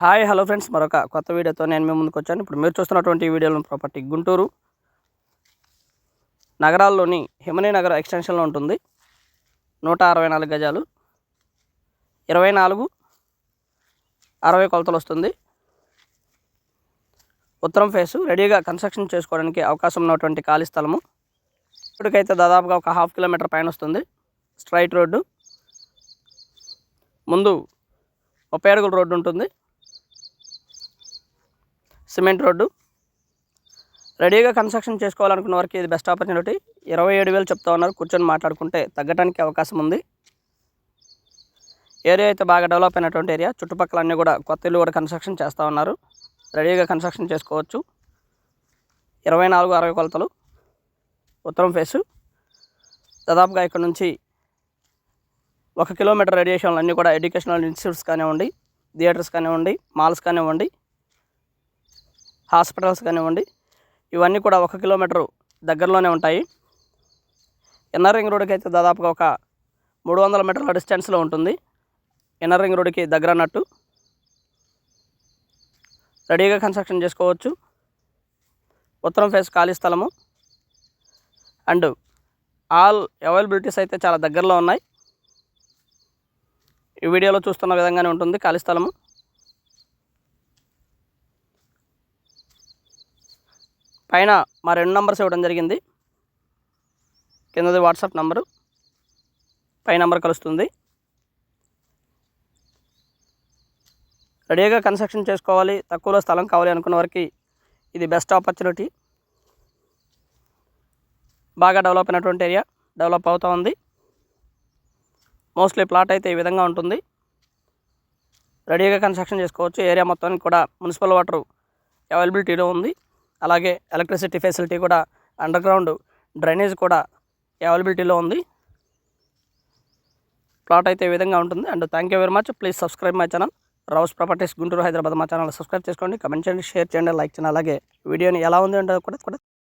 Hi hello friends, మరొక కొత్త వీడియోతో నేను మీ ముందుకు వచ్చాను. ఇప్పుడు మీరు చూస్తున్నటువంటి ఈ వీడియోలో ప్రాపర్టీ గుంటూరు నగరాల్లోని హిమనీ నగర్ ఎక్స్టెన్షన్లో ఉంటుంది. 164 గజాలు, 24-60 కొలతలు వస్తుంది. ఉత్తరం ఫేసు, రెడీగా కన్స్ట్రక్షన్ చేసుకోవడానికి అవకాశం ఉన్నటువంటి ఖాళీ స్థలము. ఇప్పటికైతే దాదాపుగా ఒక 1/2 కిలోమీటర్ పైన వస్తుంది. స్ట్రైట్ రోడ్డు, ముందు 30 అడుగుల రోడ్డు ఉంటుంది. Cement road. రెడీగా కన్స్ట్రక్షన్ చేసుకోవాలనుకున్న వారికి ఇది బెస్ట్ ఆపర్చునిటీ. 27,000 చెప్తా ఉన్నారు. కూర్చొని మాట్లాడుకుంటే తగ్గడానికి అవకాశం ఉంది. ఏరియా అయితే బాగా డెవలప్ అయినటువంటి ఏరియా. చుట్టుపక్కల అన్నీ కూడా కొత్త ఇల్లు కూడా కన్స్ట్రక్షన్ చేస్తూ ఉన్నారు. రెడీగా కన్స్ట్రక్షన్ చేసుకోవచ్చు. 24-60 కొలతలు, ఉత్తరం ఫేసు. దాదాపుగా ఇక్కడ నుంచి 1 కిలోమీటర్ రేడియేషన్లు అన్నీ కూడా ఎడ్యుకేషనల్ ఇన్స్టిట్యూట్స్ కానివ్వండి, థియేటర్స్ కానివ్వండి, మాల్స్ కానివ్వండి, హాస్పిటల్స్ కానివ్వండి, ఇవన్నీ కూడా 1 కిలోమీటరు దగ్గరలోనే ఉంటాయి. ఇన్నర్ రింగ్ రోడ్డుకి అయితే దాదాపుగా ఒక 300 మీటర్ల డిస్టెన్స్లో ఉంటుంది. ఇన్నర్ రింగ్ రోడ్డుకి దగ్గర అన్నట్టు. రెడీగా కన్స్ట్రక్షన్ చేసుకోవచ్చు. ఉత్తరం ఫేస్ ఖాళీ స్థలము అండ్ ఆల్ అవైలబిలిటీస్ అయితే చాలా దగ్గరలో ఉన్నాయి. ఈ వీడియోలో చూస్తున్న విధంగానే ఉంటుంది ఖాళీ స్థలము. పైన మా 2 నంబర్స్ ఇవ్వడం జరిగింది. కిందది వాట్సాప్ నంబరు, పై నంబర్ కలుస్తుంది. రెడీగా కన్స్ట్రక్షన్ చేసుకోవాలి, తక్కువలో స్థలం కావాలి అనుకున్న వారికి ఇది బెస్ట్ ఆపర్చునిటీ. బాగా డెవలప్ అయినటువంటి ఏరియా, డెవలప్ అవుతూ ఉంది. మోస్ట్లీ ప్లాట్ అయితే ఈ విధంగా ఉంటుంది. రెడీగా కన్స్ట్రక్షన్ చేసుకోవచ్చు. ఏరియా మొత్తానికి కూడా మున్సిపల్ వాటర్ అవైలబిలిటీలో ఉంది. అలాగే ఎలక్ట్రిసిటీ ఫెసిలిటీ కూడా, అండర్ గ్రౌండ్ డ్రైనేజ్ కూడా అవైలబిలిటీలో ఉంది. ప్లాట్ అయితే ఈ విధంగా ఉంటుంది. And thank you very much. Please subscribe my channel Rao's properties Guntur, Hyderabad. మా ఛానల్ సబ్స్క్రైబ్ చేసుకోండి, కమెంట్ చేయండి, షేర్ చేయండి, లైక్ చేయండి. అలాగే వీడియోని ఎలా ఉంది అంటే కూడా